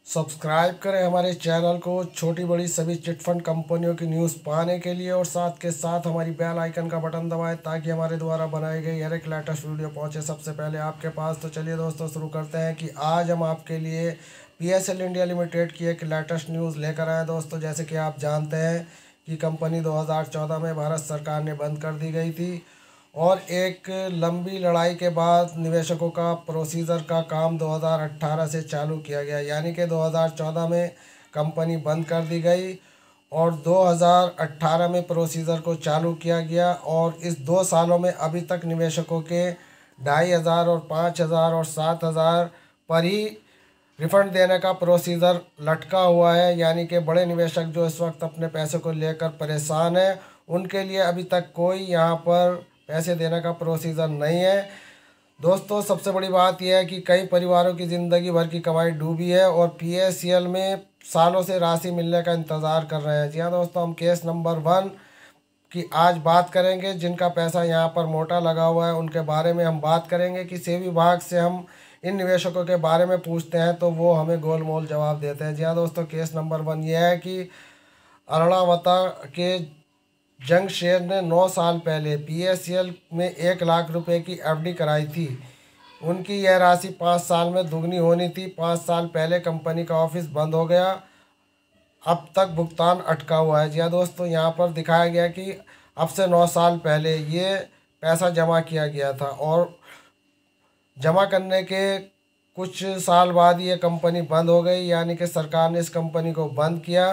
Subscribe करें हमारे channel को छोटी बड़ी सभी चिटफंड कंपनियों की न्यूज़ पाने के लिए और साथ के साथ हमारी बेल आइकन का बटन दबाएं ताकि हमारे द्वारा बनाई गई हर एक लेटेस्ट वीडियो पहुंचे सबसे पहले आपके पास। तो चलिए दोस्तों शुरू करते हैं कि आज हम आपके लिए PSL इंडिया लिमिटेड की एक लेटेस्ट न्यूज़ लेकर आए। दोस्तों जैसे कि आप जानते हैं कि कंपनी 2014 में भारत सरकार ने बंद कर दी गई थी और एक लंबी लड़ाई के बाद निवेशकों का प्रोसीजर का काम 2018 से चालू किया गया, यानी कि 2014 में कंपनी बंद कर दी गई और 2018 में प्रोसीजर को चालू किया गया। और इस 2 सालों में अभी तक निवेशकों के 2500 और 5000 और 7000 पर ही रिफंड देने का प्रोसीजर लटका हुआ है, यानी कि बड़े निवेशक जो इस वक्त अपने पैसे को लेकर परेशान हैं उनके लिए अभी तक कोई यहाँ पर पैसे देने का प्रोसीजर नहीं है। दोस्तों सबसे बड़ी बात यह है कि कई परिवारों की ज़िंदगी भर की कमाई डूबी है और PSL में सालों से राशि मिलने का इंतज़ार कर रहे हैं। जी हाँ दोस्तों, हम केस नंबर 1 की आज बात करेंगे। जिनका पैसा यहाँ पर मोटा लगा हुआ है उनके बारे में हम बात करेंगे कि सेबी विभाग से हम इन निवेशकों के बारे में पूछते हैं तो वो हमें गोलमोल जवाब देते हैं। जी हाँ दोस्तों, केस नंबर 1 ये है कि अरुणावता के जंगशेर ने 9 साल पहले PSL में 1 लाख रुपए की FD कराई थी। उनकी यह राशि 5 साल में दुगनी होनी थी। 5 साल पहले कंपनी का ऑफिस बंद हो गया, अब तक भुगतान अटका हुआ है। जी हाँ दोस्तों, यहाँ पर दिखाया गया कि अब से 9 साल पहले ये पैसा जमा किया गया था और जमा करने के कुछ साल बाद ये कंपनी बंद हो गई, यानी कि सरकार ने इस कंपनी को बंद किया।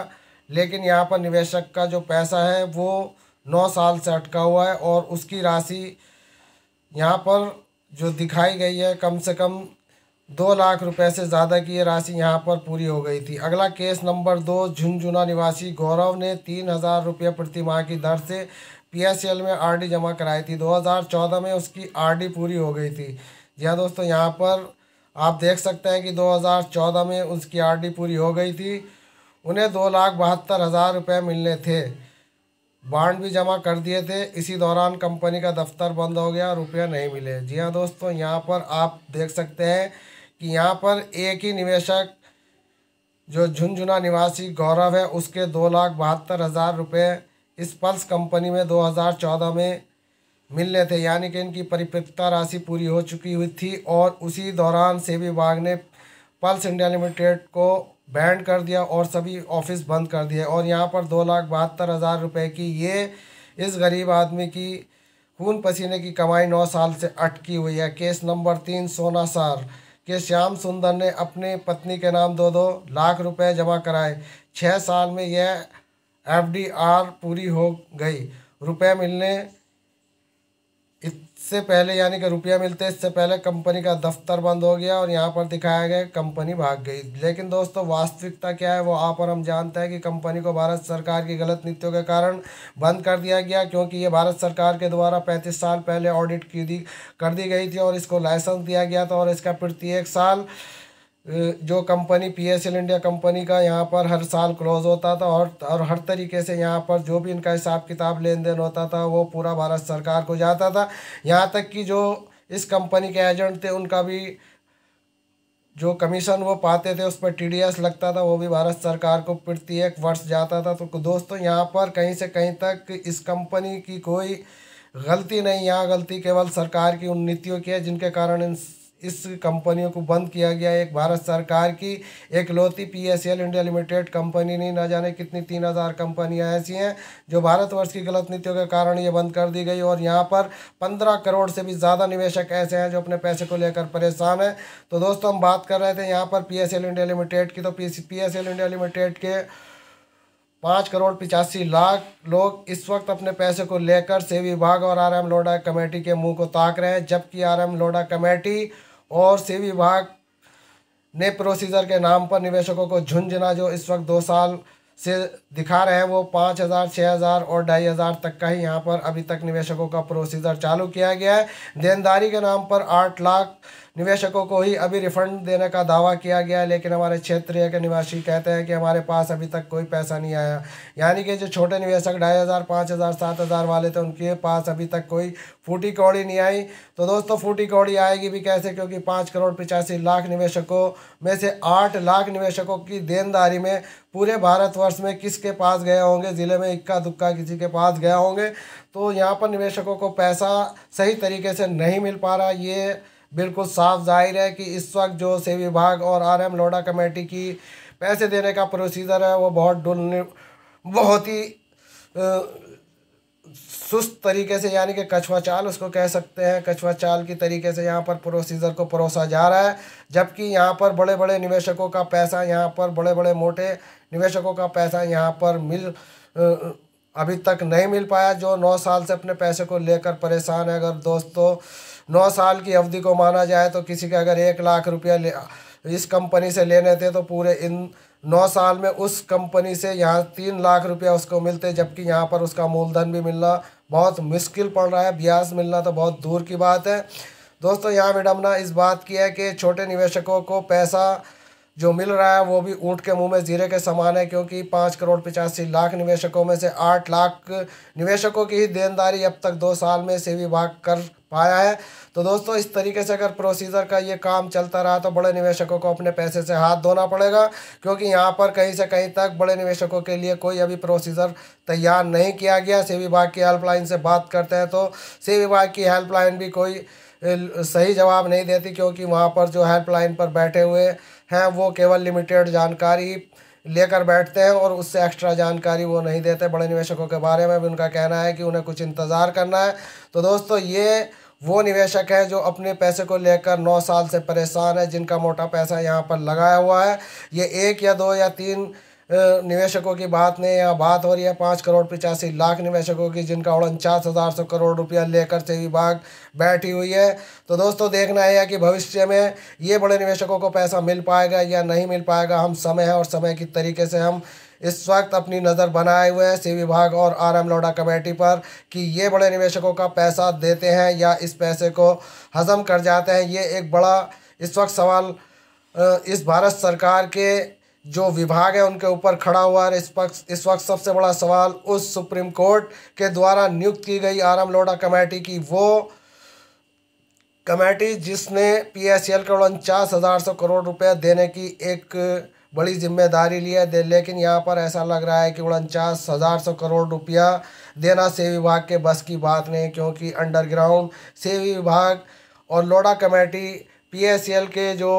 लेकिन यहाँ पर निवेशक का जो पैसा है वो 9 साल से अटका हुआ है और उसकी राशि यहाँ पर जो दिखाई गई है कम से कम 2 लाख रुपए से ज़्यादा की ये राशि यहाँ पर पूरी हो गई थी। अगला केस नंबर 2, झुंझुनू निवासी गौरव ने 3000 रुपये प्रति माह की दर से PSL में RD जमा कराई थी। 2014 में उसकी RD पूरी हो गई थी। जी हाँ दोस्तों, यहाँ पर आप देख सकते हैं कि 2014 में उसकी RD पूरी हो गई थी। उन्हें 2,72,000 रुपये मिलने थे, बॉन्ड भी जमा कर दिए थे। इसी दौरान कंपनी का दफ्तर बंद हो गया, रुपया नहीं मिले। जी हाँ दोस्तों, यहाँ पर आप देख सकते हैं कि यहाँ पर एक ही निवेशक जो झुंझुनू निवासी गौरव है उसके 2,72,000 रुपये इस पल्स कंपनी में 2014 में मिलने थे, यानी कि इनकी परिपक्वता राशि पूरी हो चुकी हुई थी। और उसी दौरान सेबी विभाग ने पल्स इंडिया लिमिटेड को बैंड कर दिया और सभी ऑफिस बंद कर दिए। और यहाँ पर 2,72,000 रुपये की ये इस गरीब आदमी की खून पसीने की कमाई 9 साल से अटकी हुई है। केस नंबर 3, सोनासार के श्याम सुंदर ने अपनी पत्नी के नाम 2-2 लाख रुपए जमा कराए। 6 साल में यह FDR पूरी हो गई। रुपए मिलने इससे पहले, यानी कि रुपया मिलते इससे पहले कंपनी का दफ्तर बंद हो गया और यहाँ पर दिखाया गया कंपनी भाग गई। लेकिन दोस्तों वास्तविकता क्या है वो आप और हम जानते हैं कि कंपनी को भारत सरकार की गलत नीतियों के कारण बंद कर दिया गया, क्योंकि ये भारत सरकार के द्वारा 35 साल पहले ऑडिट कर दी गई थी और इसको लाइसेंस दिया गया था। और इसका प्रत्येक साल जो कंपनी PSL इंडिया कंपनी का यहाँ पर हर साल क्लोज होता था और हर तरीके से यहाँ पर जो भी इनका हिसाब किताब लेन देन होता था वो पूरा भारत सरकार को जाता था। यहाँ तक कि जो इस कंपनी के एजेंट थे उनका भी जो कमीशन वो पाते थे उस पर TDS लगता था, वो भी भारत सरकार को प्रत्येक वर्ष जाता था। तो दोस्तों यहाँ पर कहीं से कहीं तक इस कंपनी की कोई गलती नहीं, यहाँ गलती केवल सरकार की उन नीतियों की है जिनके कारण इस कंपनियों को बंद किया गया। एक भारत सरकार की एकलौती PSL इंडिया लिमिटेड कंपनी नहीं, ना जाने कितनी 3000 कंपनियां ऐसी हैं जो भारतवर्ष की गलत नीतियों के कारण ये बंद कर दी गई। और यहाँ पर 15 करोड़ से भी ज़्यादा निवेशक ऐसे हैं जो अपने पैसे को लेकर परेशान हैं। तो दोस्तों हम बात कर रहे थे यहाँ पर PSL इंडिया लिमिटेड की, तो PSL इंडिया लिमिटेड के 5,85,00,000 लोग इस वक्त अपने पैसे को लेकर सेबी विभाग और RM लोढ़ा कमेटी के मुंह को ताक रहे हैं, जबकि RM लोढ़ा कमेटी और सेबी विभाग ने प्रोसीजर के नाम पर निवेशकों को झुंझुना जो इस वक्त 2 साल से दिखा रहे हैं वो 5,000, 6,000 और 2,500 तक का ही यहाँ पर अभी तक निवेशकों का प्रोसीजर चालू किया गया है। देनदारी के नाम पर 8 लाख निवेशकों को ही अभी रिफंड देने का दावा किया गया है, लेकिन हमारे क्षेत्रीय के निवासी कहते हैं कि हमारे पास अभी तक कोई पैसा नहीं आया। यानी कि जो छोटे निवेशक 2,500, 5,000, 7,000 वाले थे, उनके पास अभी तक कोई फूटी कौड़ी नहीं आई। तो दोस्तों फूटी कौड़ी आएगी भी कैसे, क्योंकि 5,85,00,000 निवेशकों में से 8 लाख निवेशकों की देनदारी में पूरे भारतवर्ष में किसके पास गए होंगे, ज़िले में इक्का दुक्का किसी के पास गया होंगे। तो यहाँ पर निवेशकों को पैसा सही तरीके से नहीं मिल पा रहा। ये बिल्कुल साफ जाहिर है कि इस वक्त जो सेवी विभाग और RM लोढ़ा कमेटी की पैसे देने का प्रोसीजर है वो बहुत ही सुस्त तरीके से, यानी कि कछुआ चाल उसको कह सकते हैं, कछुआ चाल की तरीके से यहाँ पर प्रोसीजर को परोसा जा रहा है। जबकि यहाँ पर बड़े बड़े निवेशकों का पैसा, यहाँ पर बड़े बड़े मोटे निवेशकों का पैसा यहाँ पर अभी तक नहीं मिल पाया, जो 9 साल से अपने पैसे को लेकर परेशान है। अगर दोस्तों 9 साल की अवधि को माना जाए तो किसी के अगर 1 लाख रुपया इस कंपनी से लेने थे तो पूरे इन 9 साल में उस कंपनी से यहाँ 3 लाख रुपया उसको मिलते, जबकि यहाँ पर उसका मूलधन भी मिलना बहुत मुश्किल पड़ रहा है, ब्याज मिलना तो बहुत दूर की बात है। दोस्तों यहाँ विडम्बना इस बात की है कि छोटे निवेशकों को पैसा जो मिल रहा है वो भी ऊँट के मुंह में जीरे के समान है, क्योंकि 5,85,00,000 निवेशकों में से 8 लाख निवेशकों की ही देनदारी अब तक 2 साल में सेवी विभाग कर पाया है। तो दोस्तों इस तरीके से अगर प्रोसीजर का ये काम चलता रहा तो बड़े निवेशकों को अपने पैसे से हाथ धोना पड़ेगा, क्योंकि यहाँ पर कहीं से कहीं तक बड़े निवेशकों के लिए कोई अभी प्रोसीजर तैयार नहीं किया गया। सेवी विभाग की हेल्पलाइन से बात करते हैं तो सेवी विभाग की हेल्पलाइन भी कोई सही जवाब नहीं देती, क्योंकि वहाँ पर जो हेल्पलाइन पर बैठे हुए हैं वो केवल लिमिटेड जानकारी लेकर बैठते हैं और उससे एक्स्ट्रा जानकारी वो नहीं देते। बड़े निवेशकों के बारे में भी उनका कहना है कि उन्हें कुछ इंतज़ार करना है। तो दोस्तों ये वो निवेशक हैं जो अपने पैसे को लेकर 9 साल से परेशान है, जिनका मोटा पैसा यहाँ पर लगाया हुआ है। ये 1 या 2 या 3 निवेशकों की बात नहीं, यहाँ बात हो रही है 5,85,00,000 निवेशकों की, जिनका 49,100 करोड़ रुपया लेकर से विभाग बैठी हुई है। तो दोस्तों देखना है कि भविष्य में ये बड़े निवेशकों को पैसा मिल पाएगा या नहीं मिल पाएगा। हम समय है और समय की तरीके से हम इस वक्त अपनी नज़र बनाए हुए हैं सेवी विभाग और RM लोढ़ा कमेटी पर कि ये बड़े निवेशकों का पैसा देते हैं या इस पैसे को हजम कर जाते हैं। ये एक बड़ा इस वक्त सवाल इस भारत सरकार के जो विभाग है उनके ऊपर खड़ा हुआ है। इस वक्त सबसे बड़ा सवाल उस सुप्रीम कोर्ट के द्वारा नियुक्त की गई RM लोढ़ा कमेटी की, वो कमेटी जिसने PSEL को 49,100 करोड़ रुपए देने की एक बड़ी जिम्मेदारी ली है। लेकिन यहाँ पर ऐसा लग रहा है कि 49,100 करोड़ रुपया देना सेवी विभाग के बस की बात नहीं, क्योंकि अंडरग्राउंड सेवी विभाग और लोढ़ा कमेटी PSEL के जो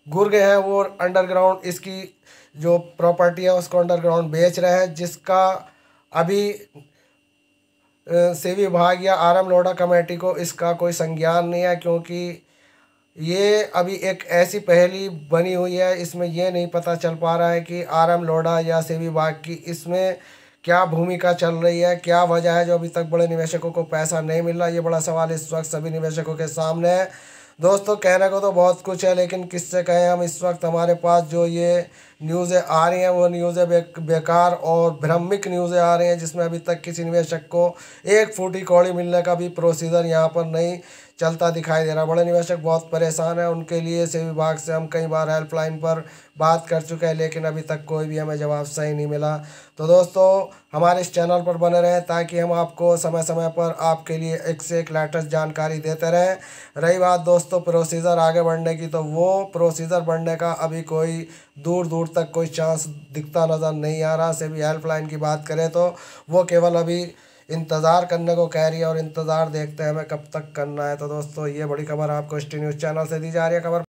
गुर्गे हैं वो अंडरग्राउंड इसकी जो प्रॉपर्टी है उसको अंडरग्राउंड बेच रहे हैं, जिसका अभी सेवी विभाग या RM लोढ़ा कमेटी को इसका कोई संज्ञान नहीं है, क्योंकि ये अभी एक ऐसी पहेली बनी हुई है, इसमें ये नहीं पता चल पा रहा है कि RM लोढ़ा या सेवी विभाग की इसमें क्या भूमिका चल रही है, क्या वजह है जो अभी तक बड़े निवेशकों को पैसा नहीं मिल रहा। ये बड़ा सवाल इस वक्त सभी निवेशकों के सामने है। दोस्तों कहने को तो बहुत कुछ है, लेकिन किससे कहें हम। इस वक्त हमारे पास जो ये न्यूज़ें आ रही हैं वो न्यूज़ें बेकार और भ्रामक न्यूज़ें आ रही हैं, जिसमें अभी तक किसी निवेशक को एक फूटी कौड़ी मिलने का भी प्रोसीजर यहाँ पर नहीं चलता दिखाई दे रहा। बड़े निवेशक बहुत परेशान हैं, उनके लिए सेवी विभाग से हम कई बार हेल्पलाइन पर बात कर चुके हैं, लेकिन अभी तक कोई भी हमें जवाब सही नहीं मिला। तो दोस्तों हमारे इस चैनल पर बने रहें ताकि हम आपको समय समय पर आपके लिए एक से एक लेटेस्ट जानकारी देते रहें। रही बात दोस्तों प्रोसीजर आगे बढ़ने की, तो वो प्रोसीजर बढ़ने का अभी कोई दूर दूर तक कोई चांस दिखता नज़र नहीं आ रहा। सेवी हेल्पलाइन की बात करें तो वो केवल अभी इंतज़ार करने को कह रही है और इंतज़ार देखते हैं हमें कब तक करना है। तो दोस्तों ये बड़ी खबर आपको ST न्यूज़ चैनल से दी जा रही है। खबर